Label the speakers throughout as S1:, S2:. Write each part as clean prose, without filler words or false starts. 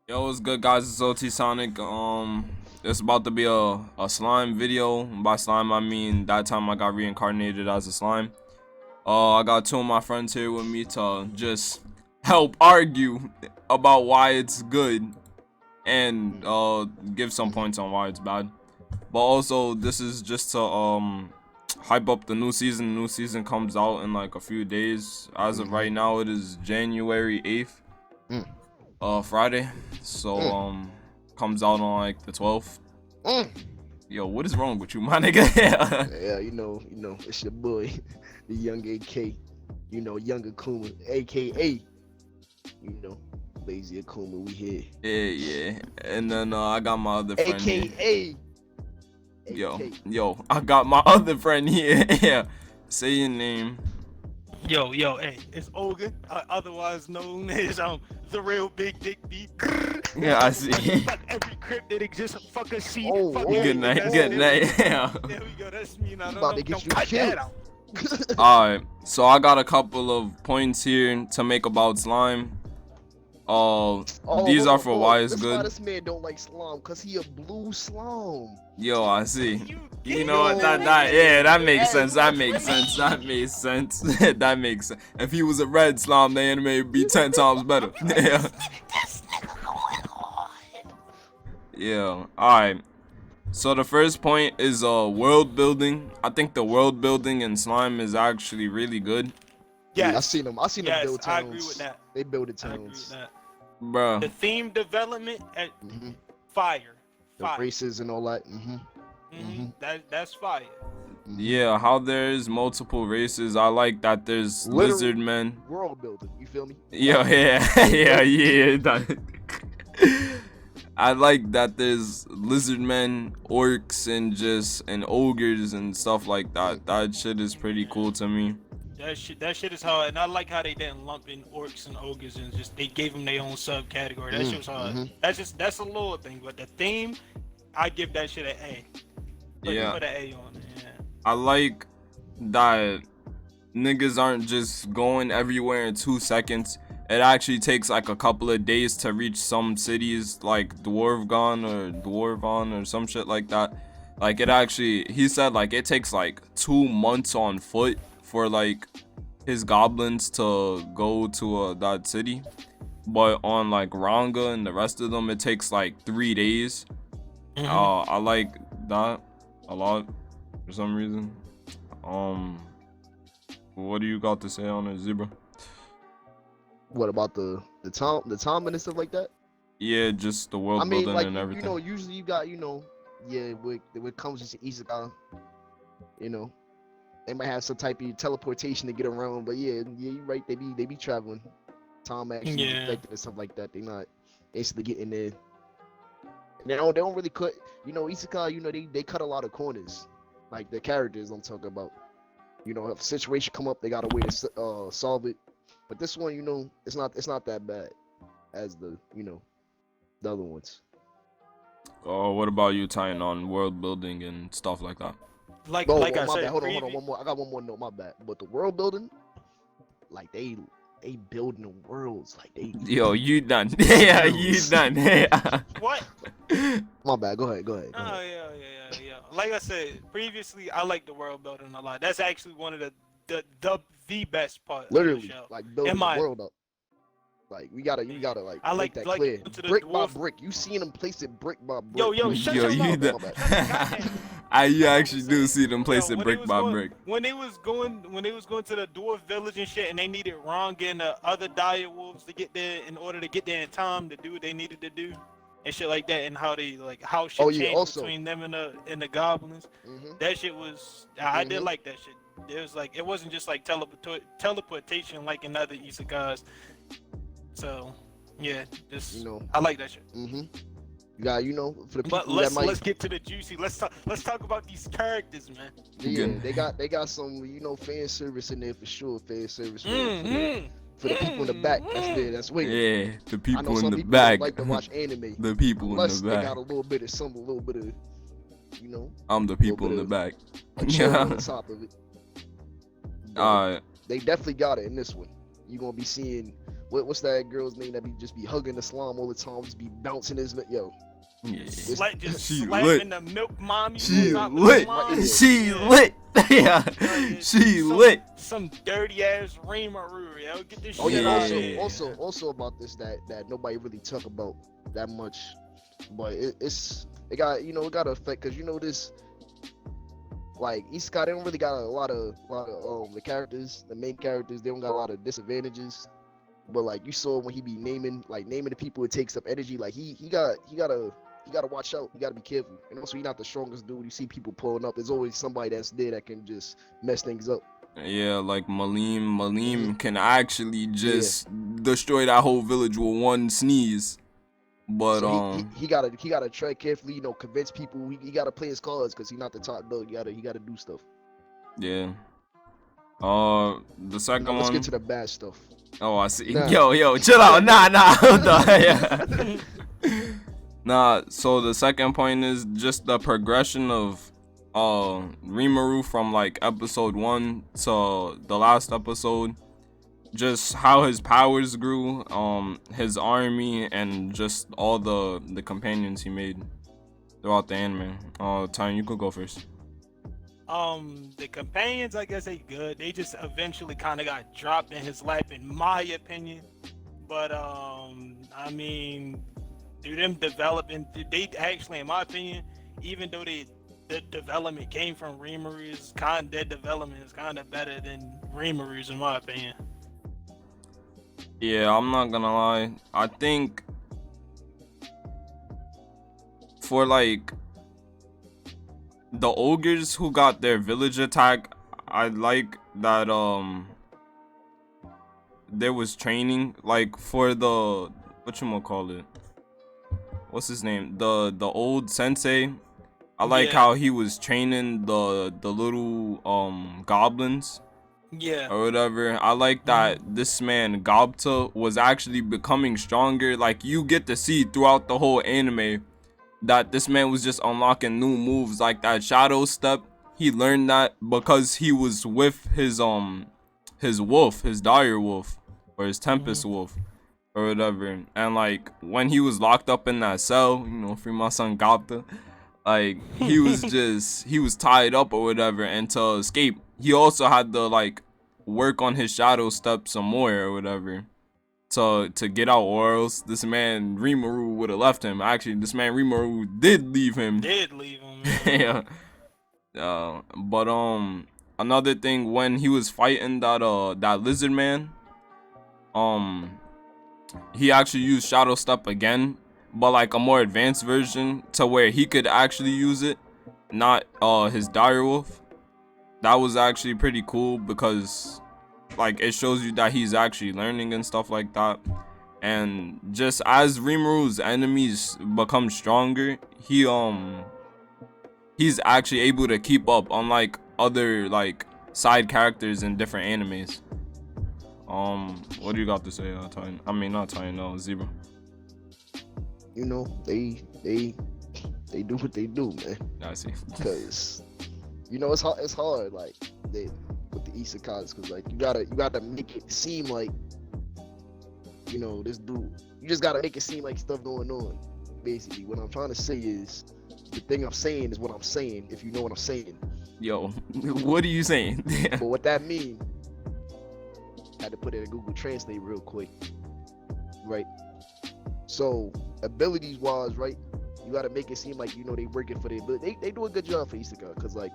S1: Yo, what's good, guys? It's OT Sonic. It's about to be a slime video. By slime, I mean that time I got reincarnated as a slime. I got two of my friends here with me to just help argue about why it's good and give some points on why it's bad. But also, this is just to hype up the new season. The new season comes out in like a few days. As of right now, it is January 8th. Friday. So comes out on like the 12th. Yo, what is wrong with you, my nigga?
S2: Yeah, it's your boy, the young AK, young Akuma, aka, lazy Akuma, we here.
S1: Yeah. And then I got my other friend here.
S2: AKA.
S1: Yo, I got my other friend here. Yeah. Say your name.
S3: Yo, hey, it's Ogre, otherwise known as the real big dick beat.
S1: Yeah, I see.
S3: Fuck every crip that exists. Fuck a sheet.
S1: Good night. Yeah.
S3: There we go. That's me now.
S2: About to get you
S3: cut
S2: killed.
S3: that out.
S1: Alright, so I got a couple of points here to make about slime. These are for why it's good.
S2: This man don't like slime, cause he a blue slime.
S1: Yo, I see. You know what? That makes sense. That makes sense. That makes sense. That makes sense. If he was a red slime, the anime would be 10 times better. Yeah. Yeah. Alright. So the first point is world building. I think the world building in slime is actually really good.
S3: Yes.
S2: Yeah, I seen them build towns.
S3: I agree with that.
S2: They build the
S3: I agree with
S2: towns.
S3: that.
S1: Bruh.
S3: The theme development at fire.
S2: The races and all that.
S3: That's fire.
S1: Yeah, how there's multiple races. I like that there's lizard men.
S2: World building, you feel me?
S1: Yeah. I like that there's lizard men, orcs, and ogres and stuff like that. That shit is pretty cool to me.
S3: That shit is hard, and I like how they didn't lump in orcs and ogres and just they gave them their own subcategory. That shit was hard. That's a little thing, but the theme, I give that shit an A. Put an A on it. Yeah.
S1: I like that niggas aren't just going everywhere in 2 seconds. It actually takes like a couple of days to reach some cities like Dwarvon or some shit like that. Like it actually, he said like it takes like 2 months on foot for like his goblins to go to that city. But on like Ranga and the rest of them, it takes like 3 days. I like that a lot for some reason. What do you got to say on it, Zebra?
S2: What about the time and stuff like that?
S1: Yeah, just the world building
S2: like,
S1: and everything.
S2: Usually you got, when it comes to Isekai, they might have some type of teleportation to get around, but yeah, you're right. They be traveling, time actually affected and stuff like that. They not basically getting there. They don't really cut. Isekai, they cut a lot of corners, like the characters I'm talking about. If a situation come up, they got a way to solve it. But this one, it's not that bad as the other ones.
S1: What about you tying on world building and stuff like that?
S3: Like I said,
S2: hold on, one more. I got one more note. My bad. But the world building, like they building the worlds, like they.
S1: Yo, you done? Yeah, you done?
S3: What?
S2: My bad. Go ahead.
S3: Oh yeah. Like I said previously, I like the world building a lot. That's actually one of the best part
S2: Literally,
S3: of the show.
S2: like building the world up. Like you gotta like
S3: I
S2: make that clear. Brick by brick. You seen them place it brick by brick.
S3: Yo, shut your mouth.
S1: You actually do see them place it brick by brick.
S3: When they was going to the dwarf village and shit, and they needed Rong and the other dire wolves to get there in order to get there in time to do what they needed to do, and shit like that, and how they how shit changed between them and the goblins. That shit was I did like that shit. It was like it wasn't just like teleportation like in other isekais. So yeah, just I like that shit.
S2: You got for the people
S3: but let's get to the juicy. Let's talk about these characters, man.
S2: Yeah, they got some fan service in there for sure. Fan service for the people in the back. That's waiting.
S1: Yeah, the people in the
S2: people
S1: back.
S2: Like to watch anime.
S1: The people
S2: Unless
S1: in the back.
S2: They got a little bit of
S1: I'm the people in the back.
S2: Yeah. On top of it.
S1: Alright.
S2: They definitely got it in this one. You're gonna be seeing what's that girl's name that just be hugging the slime all the time, just be bouncing his yo.
S1: Yeah.
S3: Just
S1: she
S3: slapping
S1: lit.
S3: the milk mommy.
S1: She
S3: on top
S1: lit.
S3: of the slime.
S1: She lit. Yeah. She lit.
S3: Some dirty ass Rimuru, yo. Get this
S2: Oh
S3: shit
S2: yeah,
S3: out of
S1: Yeah.
S2: also about this that nobody really talk about that much, but it got it got to affect because this like Isekai, they don't really got a lot of the characters, the main characters, they don't got a lot of disadvantages. But like you saw when he be naming the people, it takes up energy. Like he gotta watch out. You gotta be careful. And also, he's not the strongest dude. You see people pulling up. There's always somebody that's there that can just mess things up.
S1: Yeah, like Malim can actually just destroy that whole village with one sneeze. But
S2: so he gotta tread carefully. Convince people. He gotta play his cards because he's not the top dog. He gotta do stuff.
S1: Yeah. The second one.
S2: Let's get to the bad stuff.
S1: Oh, I see.
S2: Nah.
S1: Yo, chill out. Nah. Nah, so the second point is just the progression of Rimuru from like episode 1 to the last episode. Just how his powers grew, his army, and just all the companions he made throughout the anime. Time, you could go first.
S3: The companions, I guess they good. They just eventually kind of got dropped in his lap, in my opinion. But I mean, through them developing, they actually, in my opinion, even though the development came from Rimuru's, their development is kind of better than Rimuru's, in my opinion.
S1: Yeah, I'm not gonna lie. I think for like the ogres who got their village attack, I like that there was training like for the what's his name, the old sensei. I like how he was training the little goblins or whatever. I like that this man Gobta was actually becoming stronger. Like you get to see throughout the whole anime that this man was just unlocking new moves, like that shadow step. He learned that because he was with his wolf, his dire wolf, or his tempest wolf, or whatever. And like when he was locked up in that cell, free my son Gobta, like he was tied up or whatever, and to escape, he also had to like work on his shadow step some more or whatever. To get out, or else this man Rimuru would have left him. Actually, this man Rimuru did leave him. Yeah. But another thing, when he was fighting that lizard man, he actually used shadow step again, but like a more advanced version to where he could actually use it, not his dire wolf. That was actually pretty cool because like it shows you that he's actually learning and stuff like that. And just as Rimuru's enemies become stronger, he's actually able to keep up, unlike other like side characters in different animes. What do you got to say, Ty? I mean, not Ty, no, Zebra.
S2: They do what they do, man.
S1: I see.
S2: Because it's hard like with the isekais, because like you gotta make it seem like this dude, you just gotta make it seem like stuff going on. Basically what I'm trying to say is, the thing I'm saying is what I'm saying, if you know what I'm saying.
S1: Yo, what are you saying?
S2: But what that mean, I had to put it in Google Translate real quick, right? So abilities wise, right, you gotta make it seem like they working for their ability. They do a good job for isekai, because like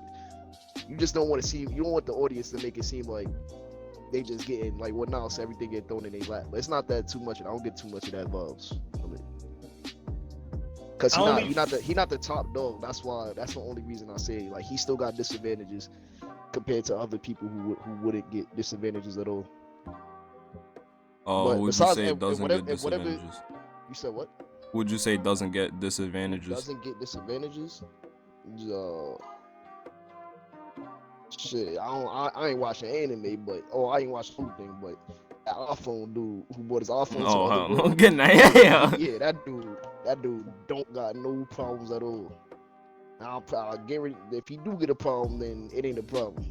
S2: you just don't want the audience to make it seem like they just getting like so everything get thrown in their lap. But it's not that too much, and I don't get too much of that vibes from it. Cause he not the top dog. That's the only reason I say like he still got disadvantages compared to other people who wouldn't get disadvantages at all.
S1: Would you say doesn't get disadvantages?
S2: You said what?
S1: Would you say doesn't get disadvantages?
S2: Doesn't get disadvantages? Shit, I ain't watching anime, but I ain't watching anything, but that iPhone dude who bought his iPhone.
S1: Oh, good night.
S2: Yeah, that dude don't got no problems at all. I'll guarantee if he do get a problem, then it ain't a problem.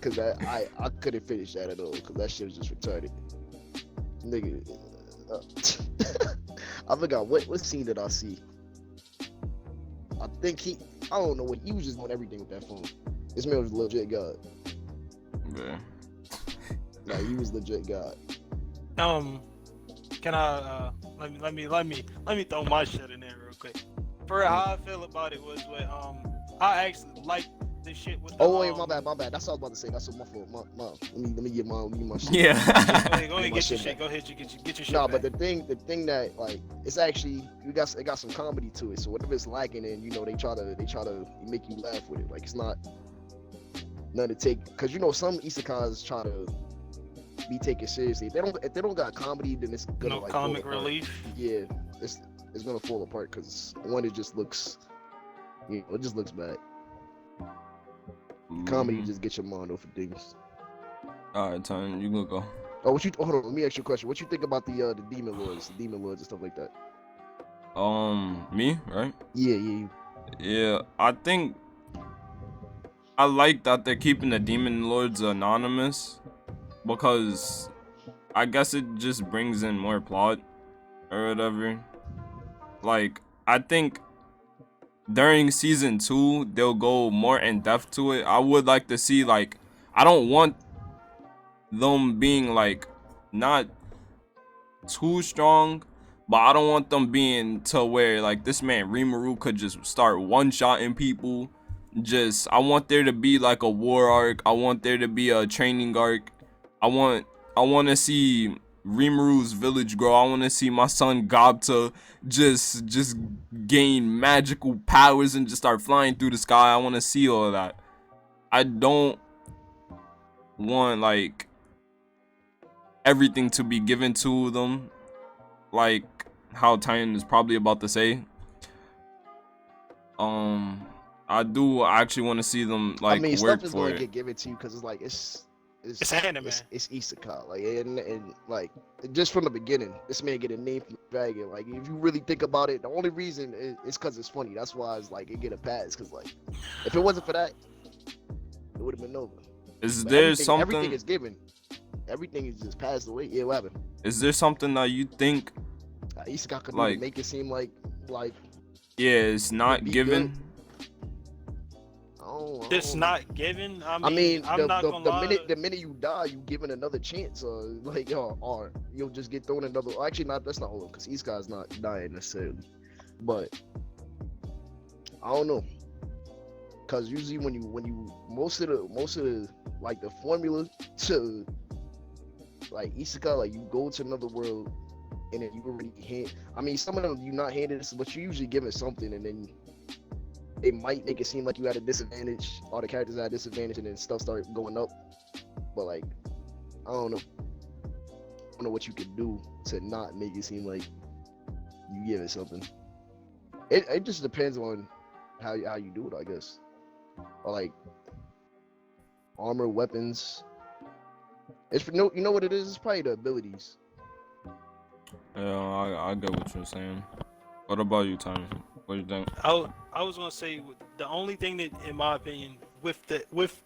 S2: Cause Cause I couldn't finish that at all. Cause that shit was just retarded. Nigga, I forgot what scene did I see? I think I don't know what he was just doing everything with that phone. This man was legit God.
S1: Yeah.
S2: Like he was legit God.
S3: Can I let me throw my shit in there real quick. For real, how I feel about it was when I actually liked the shit with the,
S2: oh wait, my bad. That's what I was about to say. That's what my fault. Let me get my shit.
S1: Yeah.
S3: Go ahead, get your shit. Go ahead, get your shit.
S2: Nah,
S3: back.
S2: but the thing that like it's actually it got some comedy to it. So whatever it's lacking, and you know they try to make you laugh with it. Like it's not nothing to take, because you know some isekais try to be taken seriously. If they don't got comedy, then it's gonna like
S3: comic relief.
S2: Yeah, it's gonna fall apart because one, it just looks, it just looks bad. Comedy just gets your mind off of things.
S1: All right, Tony, you gonna go.
S2: Oh, hold on, let me ask you a question. What you think about the demon lords and stuff like that?
S1: Me, right?
S2: Yeah.
S1: Yeah, I think I like that they're keeping the demon lords anonymous, because I guess it just brings in more plot or whatever. Like, I think during season 2 they'll go more in depth to it. I would like to see, like, I don't want them being like not too strong, but I don't want them being to where like this man Rimuru could just start one-shotting people. I want there to be like a war arc. I want there to be a training arc. I want to see Rimuru's village grow. I want to see my son Gobta just gain magical powers and just start flying through the sky. I want to see all of that. I don't want like everything to be given to them, like how Titan is probably about to say. I do actually want to see them like work
S2: stuff is
S1: for
S2: gonna
S1: it.
S2: get given to you because it's like it's
S3: anime.
S2: It's isekai, like and like just from the beginning, this man get a name from the dragon. Like if you really think about it, the only reason is because it's funny. That's why it's like it get a pass. Because like if it wasn't for that, it would have been over.
S1: Is
S2: But
S1: there something?
S2: Everything is given. Everything is just passed away. Yeah, what happened?
S1: Is there something that you think
S2: Isekai could
S1: like
S2: make it seem like
S1: yeah, it's not given?
S2: Good.
S3: It's not given.
S2: I mean,
S3: I'm not gonna lie.
S2: The minute you die, you given another chance, or you'll just get thrown another. Actually, not all of them, because Isekai's not dying necessarily, but I don't know, because usually when you most of the like the formula to like Isekai, like you go to another world and then you already some of them you not handed this, but you usually given something, and then they might make it seem like you had a disadvantage, all the characters had a disadvantage, and then stuff started going up. But like, I don't know what you could do to not make it seem like you give it something. It just depends on how you do it, I guess. Or like armor, weapons. It's you know what it is? It's probably the abilities.
S1: Yeah, I get what you're saying. What about you, Tommy? What do you think?
S3: I was gonna say the only thing that, in my opinion, with the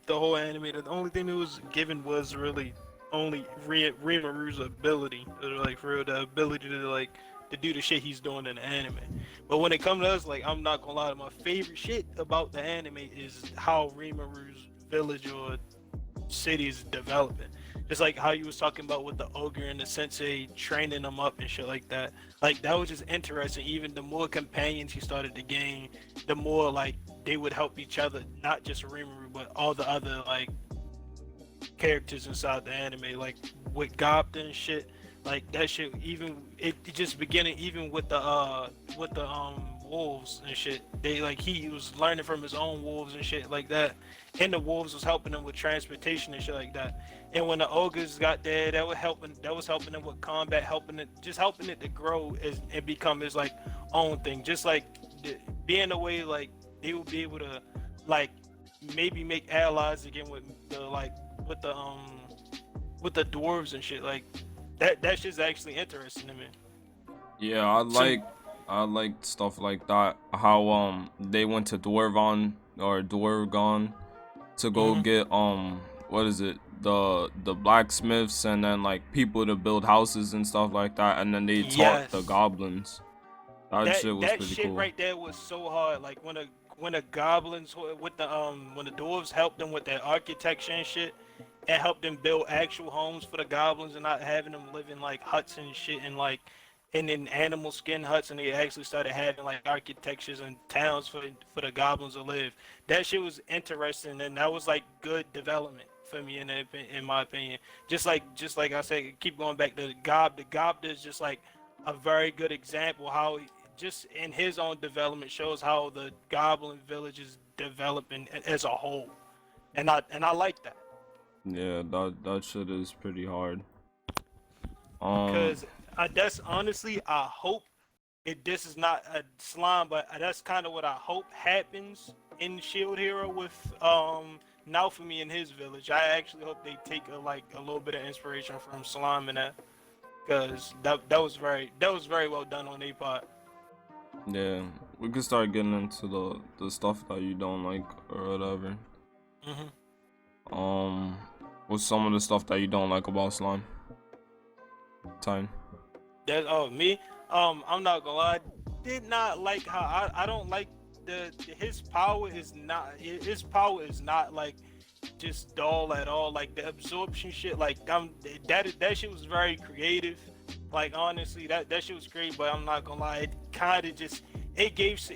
S3: whole anime, the only thing that was given was really only Rimuru's ability, like for real, the ability to do the shit he's doing in the anime. But when it comes to us, like, I'm not gonna lie, my favorite shit about the anime is how Rimuru's village or city is developing. Just like how you was talking about with the ogre and the sensei training them up and shit like that. Like, that was just interesting. Even the more companions he started to gain, the more like they would help each other, not just Rimuru, but all the other like characters inside the anime, like with Gobta and shit. Like that shit, even it just beginning even with the wolves and shit. They like he was learning from his own wolves and shit like that. And the wolves was helping him with transportation and shit like that. And when the ogres got there, that was helping them with combat, helping it to grow and become his like own thing. Just like being a way like they would be able to like maybe make allies again with the dwarves and shit. Like that shit's actually interesting to me.
S1: Yeah, I like stuff like that. How they went to Dwargon to go get what is it, the blacksmiths and then like people to build houses and stuff like that, and then they taught the goblins. That shit was pretty
S3: shit
S1: cool.
S3: right there was so hard. Like when the goblins with the when the dwarves helped them with their architecture and shit, and helped them build actual homes for the goblins and not having them live in like huts and shit and like and in animal skin huts, and they actually started having like architectures and towns for the goblins to live. That shit was interesting, and that was like good development for me in my opinion. Just like I said, keep going back to the Gobda is just like a very good example how just in his own development shows how the goblin village is developing as a whole, and I like that.
S1: Yeah, that shit is pretty hard.
S3: Because that's honestly, I hope this is not a slime, but that's kind of what I hope happens in Shield Hero with Naofumi in his village. I actually hope they take a little bit of inspiration from slime in that, because that was very well done on their part.
S1: Yeah, we could start getting into the stuff that you don't like or whatever. What's some of the stuff that you don't like about slime? Time.
S3: Me. I'm not gonna lie. Did not like how I don't like his power is not like just dull at all. Like the absorption shit. Like that shit was very creative. Like honestly, that shit was great. But I'm not gonna lie. It kind of just it gives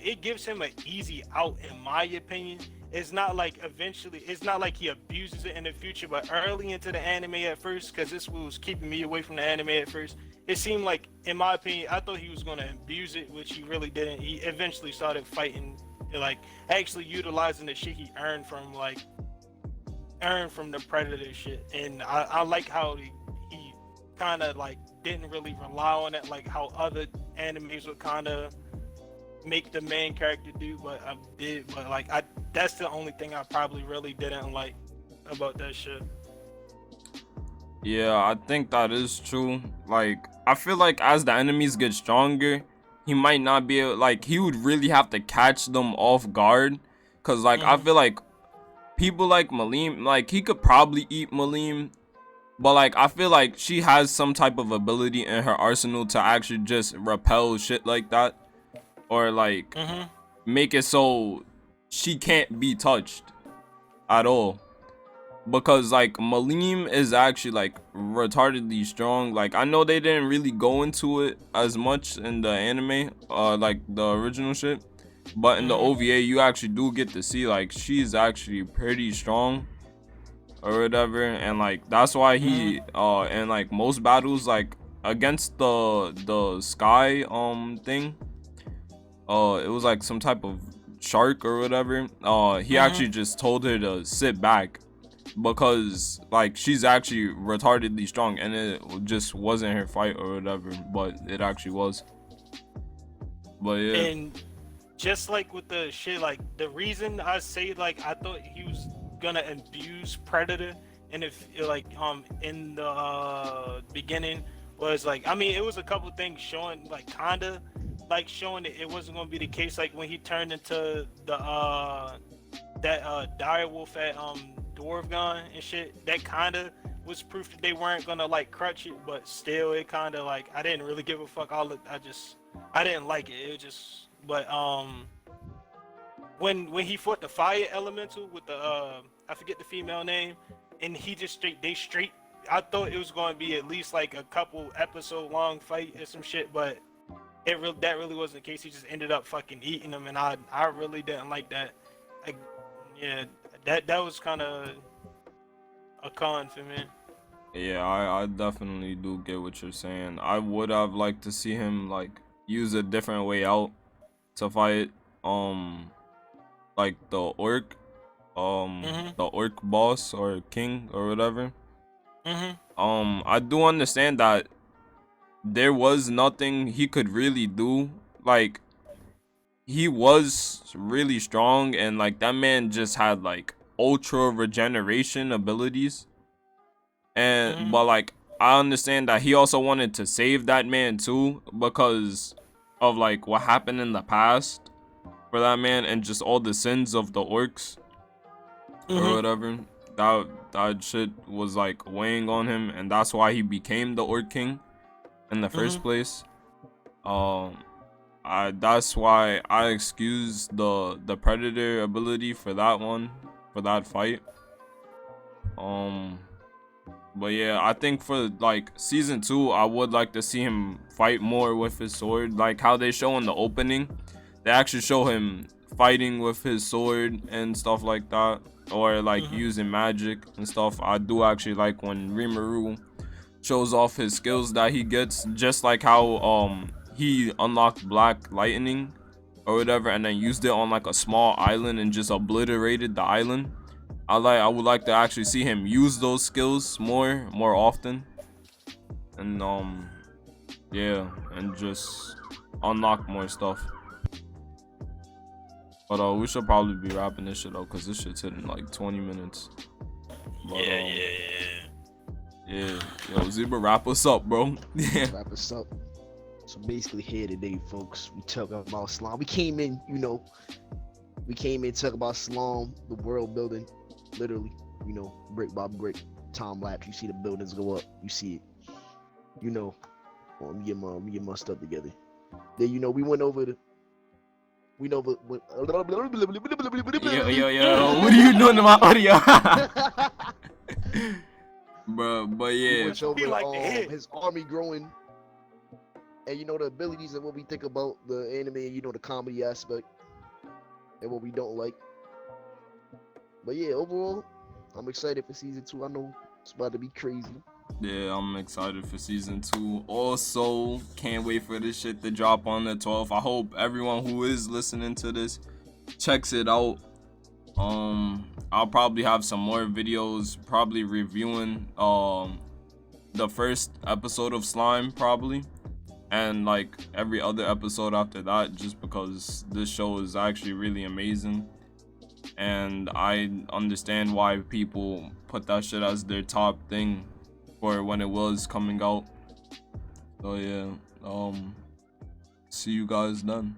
S3: him an easy out in my opinion. It's not like it's not like he abuses it in the future, but early into the anime at first, because this was keeping me away from the anime at first, it seemed like, in my opinion, I thought he was going to abuse it, which he really didn't. He eventually started fighting, like, actually utilizing the shit he earned from the Predator shit. And I like how he kind of, like, didn't really rely on it, like how other animes would kind of make the main character do what I did, but like that's the only thing I probably really didn't like about that shit.
S1: Yeah, I think that is true. Like, I feel like as the enemies get stronger, he might not be able, like, he would really have to catch them off guard, cause like I feel like people like Malim, like he could probably eat Malim, but like I feel like she has some type of ability in her arsenal to actually just repel shit like that. Or like make it so she can't be touched at all, because like Malim is actually like retardedly strong. Like I know they didn't really go into it as much in the anime, like the original shit, but in the OVA you actually do get to see like she's actually pretty strong or whatever, and like that's why he in like most battles like against the sky thing. It was like some type of shark or whatever. He actually just told her to sit back because like she's actually retardedly strong, and it just wasn't her fight or whatever, but it actually was. But yeah.
S3: And just like with the shit, like the reason I say like I thought he was gonna abuse Predator, and if like in the beginning was like, I mean, it was a couple things showing like kinda like showing that it wasn't gonna be the case, like when he turned into the dire wolf at Dwarven and shit. That kind of was proof that they weren't gonna like crutch it, but still it kind of like I didn't really give a fuck. I didn't like it. It was just, but when he fought the fire elemental with the I forget the female name, and he just straight I thought it was going to be at least like a couple episode long fight or some shit, but that really wasn't the case. He just ended up fucking eating them, and I really didn't like that. Yeah, that was kind of a con for me.
S1: Yeah, I definitely do get what you're saying. I would have liked to see him like use a different way out to fight like the orc boss or king or whatever. I do understand that there was nothing he could really do. Like he was really strong, and like that man just had like ultra regeneration abilities, and but like I understand that he also wanted to save that man too, because of like what happened in the past for that man and just all the sins of the orcs or whatever. that shit was like weighing on him, and that's why he became the Orc King in the first place. That's why I excuse the Predator ability for that one, for that fight. But yeah, I think for like season 2, I would like to see him fight more with his sword, like how they show in the opening. They actually show him fighting with his sword and stuff like that, or like using magic and stuff. I do actually like when Rimuru shows off his skills that he gets, just like how he unlocked Black Lightning or whatever, and then used it on like a small island and just obliterated the island. I would like to actually see him use those skills more often, and yeah, and just unlock more stuff. But we should probably be wrapping this shit up because this shit's hitting like 20 minutes. But, yeah. Yo, Zebra, wrap us up, bro.
S2: Wrap us up. So basically here today, folks, we talking about slime. We came in, you know, talking about slime, the world building, literally, you know, brick by brick, time lapse. You see the buildings go up, you see it, you know. Me and my stuff together. Then, you know, we went over the. Yo, what
S1: are you doing to my audio? But yeah,
S2: we over, like his army growing, and you know the abilities and what we think about the anime, and you know the comedy aspect, and what we don't like. But yeah, overall, I'm excited for season 2. I know it's about to be crazy.
S1: Yeah, I'm excited for season 2. Also, can't wait for this shit to drop on the 12th. I hope everyone who is listening to this checks it out. I'll probably have some more videos, probably reviewing the first episode of Slime, probably, and like every other episode after that, just because this show is actually really amazing, and I understand why people put that shit as their top thing for when it was coming out. So yeah, see you guys then.